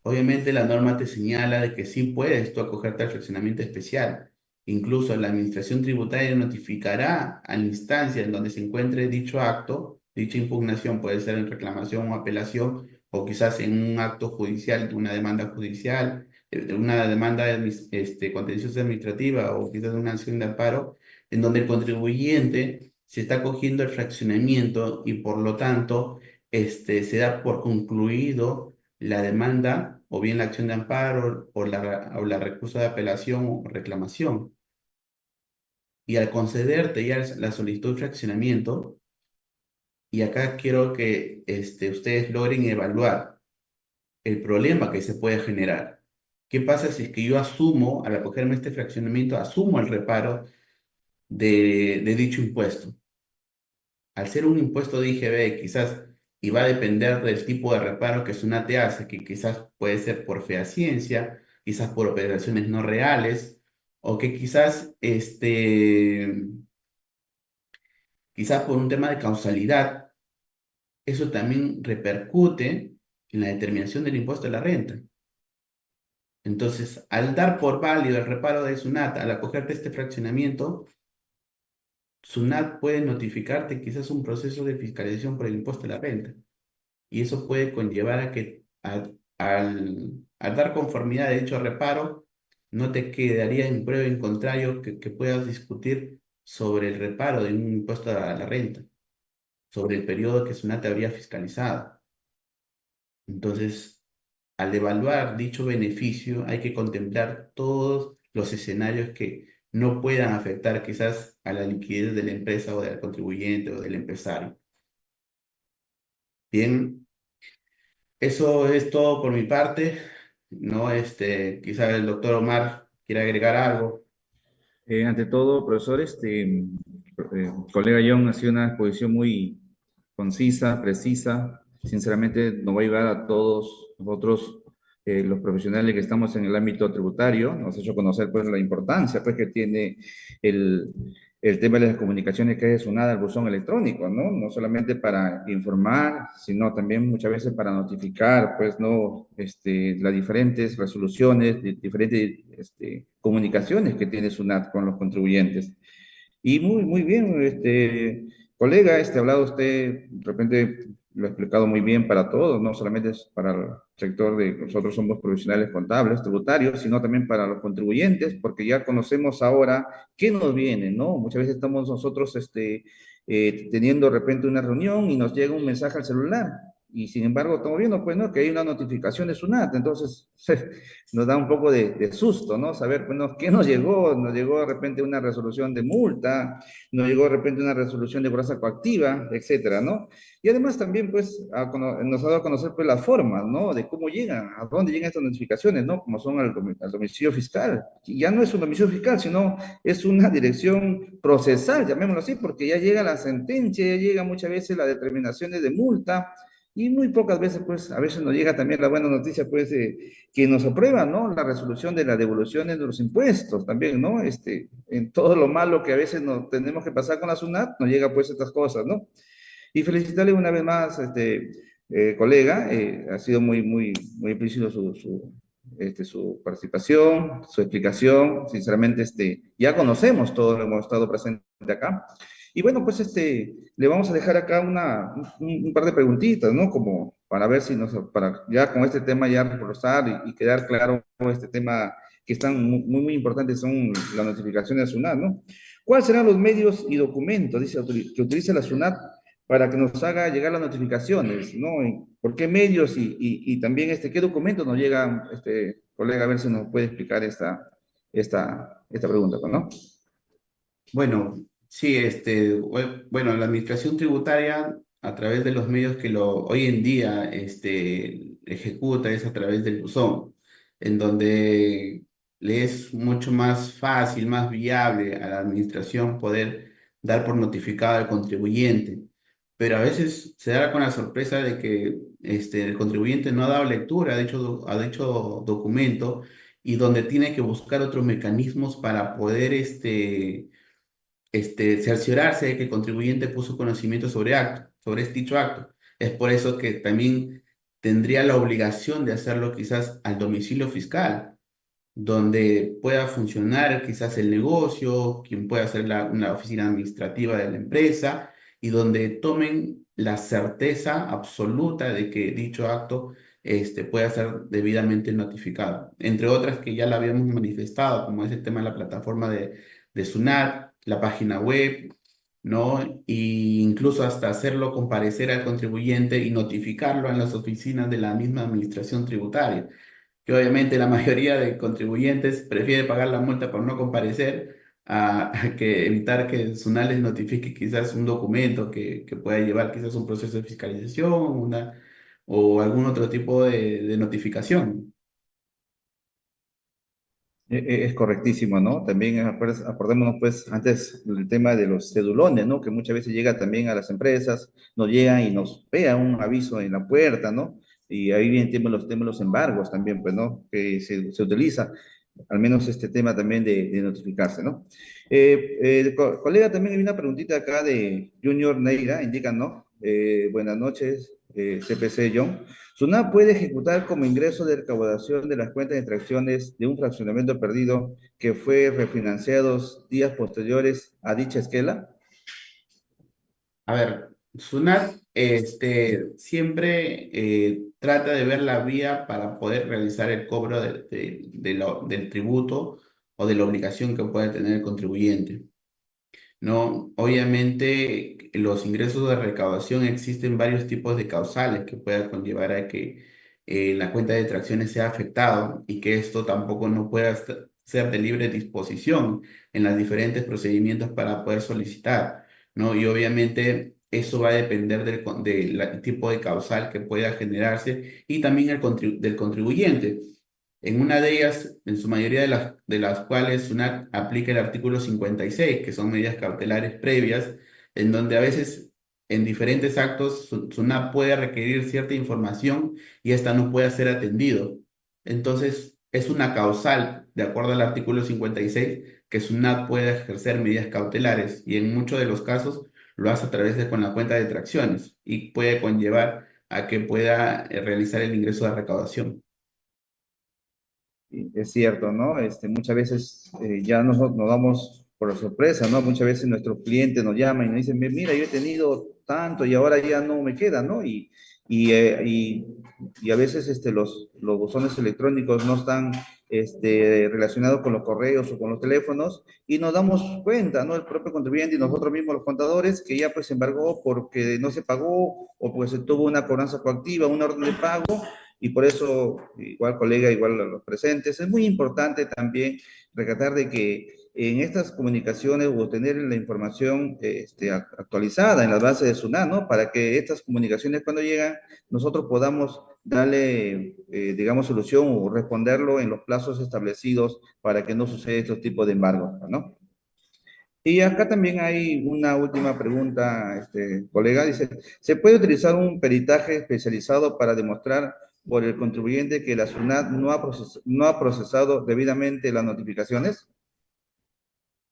Obviamente la norma te señala de que sí puedes tú acogerte al fraccionamiento especial. Incluso la administración tributaria notificará a la instancia en donde se encuentre dicho acto, dicha impugnación, puede ser en reclamación o apelación, o quizás en un acto judicial, de una demanda judicial, de una demanda contenciosa administrativa o quizás de una acción de amparo, en donde el contribuyente se está acogiendo el fraccionamiento y por lo tanto se da por concluido la demanda o bien la acción de amparo o la recurso de apelación o reclamación. Y al concederte ya la solicitud de fraccionamiento, y acá quiero que ustedes logren evaluar el problema que se puede generar. ¿Qué pasa si es que yo asumo, al acogerme a este fraccionamiento, asumo el reparo de dicho impuesto? Al ser un impuesto de IGB, quizás, y va a depender del tipo de reparo que SUNAT hace, que quizás puede ser por fehaciencia, quizás por operaciones no reales, o que quizás por un tema de causalidad, eso también repercute en la determinación del impuesto a la renta. Entonces, al dar por válido el reparo de SUNAT, al acogerte este fraccionamiento, SUNAT puede notificarte quizás un proceso de fiscalización por el impuesto a la renta. Y eso puede conllevar a que al dar conformidad de dicho reparo, no te quedaría en prueba en contrario que puedas discutir sobre el reparo de un impuesto a la renta, sobre el periodo que SUNAT te habría fiscalizado. Entonces, al evaluar dicho beneficio, hay que contemplar todos los escenarios que no puedan afectar quizás a la liquidez de la empresa o del contribuyente o del empresario. Bien, eso es todo por mi parte, ¿no? Quizá el doctor Omar quiera agregar algo. Ante todo, profesor, colega John ha sido una exposición muy concisa, precisa. Sinceramente, nos va a ayudar a todos nosotros, los profesionales que estamos en el ámbito tributario. Nos ha hecho conocer, pues, la importancia, pues, que tiene el, el tema de las comunicaciones que es unada al buzón electrónico, ¿no? No solamente para informar, sino también muchas veces para notificar, pues, ¿no? Las diferentes resoluciones, diferentes, comunicaciones que tiene SUNAT con los contribuyentes. Y muy bien, colega, ha hablado usted, de repente lo ha explicado muy bien para todos, no solamente es para el sector de nosotros somos profesionales contables, tributarios, sino también para los contribuyentes, porque ya conocemos ahora qué nos viene, ¿no? Muchas veces estamos nosotros, teniendo de repente una reunión y nos llega un mensaje al celular. Y sin embargo, estamos viendo, pues, ¿no? Que hay una notificación de SUNAT, entonces nos da un poco de susto, ¿no? Saber, bueno, ¿qué nos llegó de repente una resolución de multa, nos llegó de repente una resolución de grasa coactiva, etcétera, ¿no? Y además también, pues, nos ha dado a conocer, pues, la forma, ¿no? De cómo llegan, a dónde llegan estas notificaciones, ¿no? Como son al domicilio fiscal. Y ya no es un domicilio fiscal, sino es una dirección procesal, llamémoslo así, porque ya llega la sentencia, ya llega muchas veces la determinación de multa, y muy pocas veces, pues, a veces nos llega también la buena noticia, pues, que nos aprueba, ¿no? La resolución de la devolución de los impuestos también, ¿no? En todo lo malo que a veces nos tenemos que pasar con la SUNAT, nos llega, pues, estas cosas, ¿no? Y felicitarle una vez más, colega, ha sido muy explícito su participación, su explicación. Sinceramente, ya conocemos todo, hemos estado presentes acá. Y bueno, pues le vamos a dejar acá un par de preguntitas, ¿no? Como para ver si para ya con este tema ya reforzar y quedar claro este tema que están muy importantes, son las notificaciones de SUNAT, ¿no? ¿Cuáles serán los medios y documentos, dice, que utiliza la SUNAT para que nos haga llegar las notificaciones, ¿no? ¿Por qué medios y también qué documentos nos llegan, colega, a ver si nos puede explicar esta pregunta, ¿no? Bueno, sí, bueno, la administración tributaria a través de los medios que hoy en día ejecuta es a través del buzón, en donde le es mucho más fácil, más viable a la administración poder dar por notificado al contribuyente. Pero a veces se da con la sorpresa de que el contribuyente no ha dado lectura a dicho documento y donde tiene que buscar otros mecanismos para poder cerciorarse de que el contribuyente puso conocimiento sobre este dicho acto. Es por eso que también tendría la obligación de hacerlo quizás al domicilio fiscal, donde pueda funcionar quizás el negocio, quien pueda ser una oficina administrativa de la empresa y donde tomen la certeza absoluta de que dicho acto pueda ser debidamente notificado. Entre otras que ya la habíamos manifestado, como es el tema de la plataforma de SUNAT, la página web, ¿no? Y incluso hasta hacerlo comparecer al contribuyente y notificarlo en las oficinas de la misma administración tributaria, que obviamente la mayoría de contribuyentes prefiere pagar la multa por no comparecer a que evitar que SUNAT les notifique quizás un documento que pueda llevar quizás un proceso de fiscalización, o algún otro tipo de notificación. Es correctísimo, ¿no? También acordémonos, pues, antes del tema de los cedulones, ¿no? Que muchas veces llega también a las empresas, nos llegan y nos pega un aviso en la puerta, ¿no? Y ahí vienen temas los embargos también, pues, ¿no? Que se utiliza, al menos este tema también de notificarse, ¿no? Colega, también hay una preguntita acá de Junior Neira, indican, ¿no? Buenas noches, CPC John. SUNAT puede ejecutar como ingreso de recaudación de las cuentas de extracciones de un fraccionamiento perdido que fue refinanciado días posteriores a dicha esquela. A ver, SUNAT siempre trata de ver la vía para poder realizar el cobro del tributo o de la obligación que puede tener el contribuyente. No, obviamente los ingresos de recaudación existen varios tipos de causales que puedan conllevar a que la cuenta de extracciones sea afectado y que esto tampoco no pueda ser de libre disposición en los diferentes procedimientos para poder solicitar, ¿no? Y obviamente eso va a depender del tipo de causal que pueda generarse y también del contribuyente. En una de ellas, en su mayoría de las cuales SUNAT aplica el artículo 56, que son medidas cautelares previas, en donde a veces en diferentes actos SUNAT puede requerir cierta información y esta no puede ser atendido. Entonces, es una causal, de acuerdo al artículo 56, que SUNAT puede ejercer medidas cautelares y en muchos de los casos lo hace a través de con la cuenta de tracciones y puede conllevar a que pueda realizar el ingreso de recaudación. Y es cierto, ¿no? Muchas veces ya nos damos por sorpresa, ¿no? Muchas veces nuestros clientes nos llaman y nos dicen, mira, yo he tenido tanto y ahora ya no me queda, ¿no? Y, eh, y, y a veces los buzones electrónicos no están relacionados con los correos o con los teléfonos y nos damos cuenta, ¿no? El propio contribuyente y nosotros mismos los contadores que ya pues se embargó porque no se pagó o porque se tuvo una cobranza coactiva, una orden de pago y por eso, igual colega, igual a los presentes, es muy importante también recatar de que en estas comunicaciones o tener la información actualizada en las bases de SUNAT, ¿no? Para que estas comunicaciones cuando llegan, nosotros podamos darle, digamos, solución o responderlo en los plazos establecidos para que no suceda estos tipos de embargos, ¿no? Y acá también hay una última pregunta, colega. Dice, ¿se puede utilizar un peritaje especializado para demostrar por el contribuyente que la SUNAT no ha procesado debidamente las notificaciones?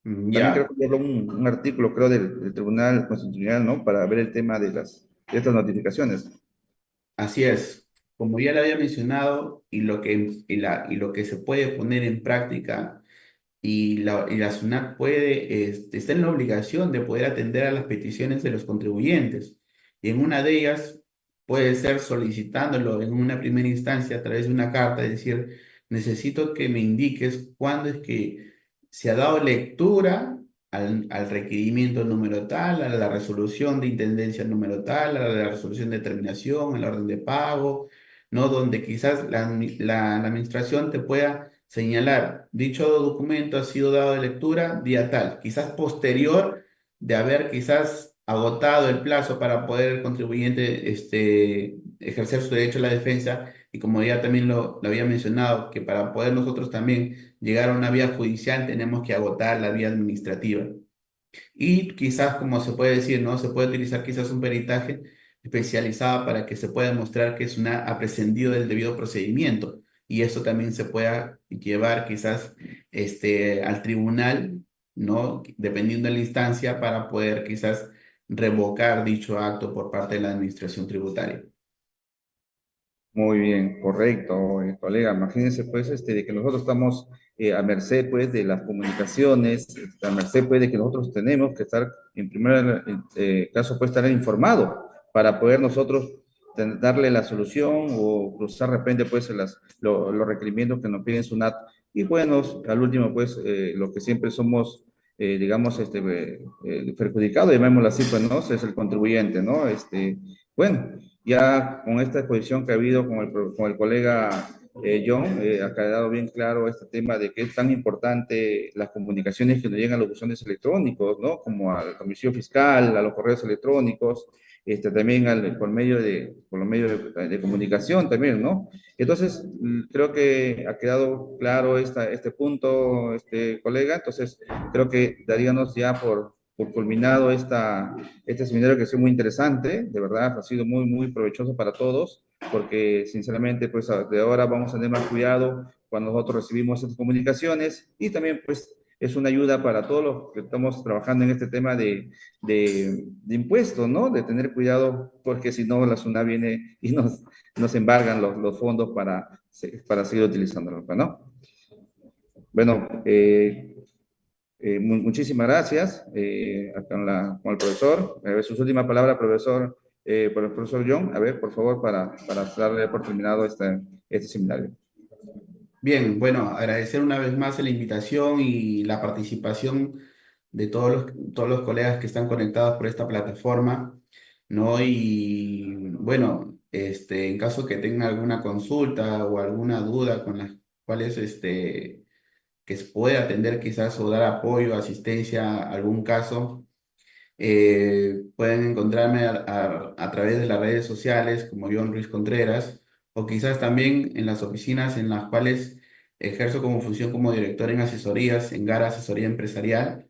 También creo Ya. que hubo un artículo, creo, del Tribunal Constitucional, ¿no? Para ver el tema de estas notificaciones. Así es. como ya le había mencionado, y lo que se puede poner en práctica y la SUNAT puede, está en la obligación de poder atender a las peticiones de los contribuyentes. Y en una de ellas puede ser solicitándolo en una primera instancia a través de una carta, es decir, necesito que me indiques cuándo es que se ha dado lectura al requerimiento número tal, a la resolución de intendencia número tal, a la resolución de terminación, a la orden de pago, ¿no? Donde quizás la administración te pueda señalar, dicho documento ha sido dado de lectura día tal, quizás posterior de haber quizás agotado el plazo para poder el contribuyente ejercer su derecho a la defensa, y como ya también lo había mencionado, que para poder nosotros también llegar a una vía judicial tenemos que agotar la vía administrativa. Y quizás, como se puede decir, ¿no? Se puede utilizar quizás un peritaje especializado para que se pueda demostrar que es una ha prescindido del debido procedimiento. Y esto también se pueda llevar quizás al tribunal, ¿no? Dependiendo de la instancia, para poder quizás revocar dicho acto por parte de la administración tributaria. Muy bien, correcto, colega. Imagínense, pues, de que nosotros estamos a merced, pues, de las comunicaciones, a merced, pues, de que nosotros tenemos que estar, en primer caso, pues, estar informado para poder nosotros darle la solución o cruzar de repente, pues, los requerimientos que nos piden SUNAT. Y bueno, al último, pues, lo que siempre somos, digamos, perjudicados, llamémoslo así, pues, ¿no? Es el contribuyente, ¿no? Bueno. Ya con esta exposición que ha habido con el colega John, ha quedado bien claro este tema de que es tan importante las comunicaciones que nos llegan a los buzones electrónicos, ¿no? Como a la Comisión Fiscal, a los correos electrónicos, también por los medios de comunicación también, ¿no? Entonces, creo que ha quedado claro este punto, colega. Entonces, creo que daríamos ya por culminado este seminario, que ha sido muy interesante, de verdad, ha sido muy, muy provechoso para todos, porque sinceramente, pues de ahora vamos a tener más cuidado cuando nosotros recibimos estas comunicaciones, y también, pues, es una ayuda para todos los que estamos trabajando en este tema de impuestos, ¿no? De tener cuidado, porque si no, la SUNAT viene y nos embargan los fondos para seguir utilizándolos, ¿no? Bueno, muchísimas gracias con el profesor. A ver, sus últimas palabras, profesor, por el profesor John. A ver, por favor, para darle por terminado este seminario. Bien, bueno, agradecer una vez más la invitación y la participación de todos los colegas que están conectados por esta plataforma, ¿no? Y bueno, en caso que tengan alguna consulta o alguna duda con las cuales que se puede atender quizás o dar apoyo, asistencia a algún caso, pueden encontrarme a través de las redes sociales como John Ruiz Contreras, o quizás también en las oficinas en las cuales ejerzo como función como director en asesorías, en Gara Asesoría Empresarial,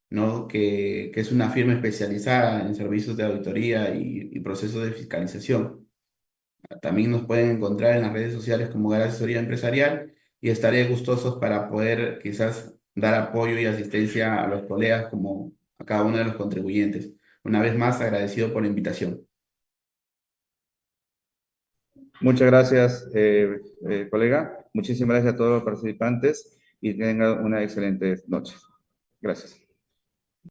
¿no? Que es una firma especializada en servicios de auditoría y procesos de fiscalización. También nos pueden encontrar en las redes sociales como Gara Asesoría Empresarial, y estaré gustosos para poder quizás dar apoyo y asistencia a los colegas como a cada uno de los contribuyentes. Una vez más, agradecido por la invitación. Muchas gracias, colega. Muchísimas gracias a todos los participantes y tengan una excelente noche. Gracias.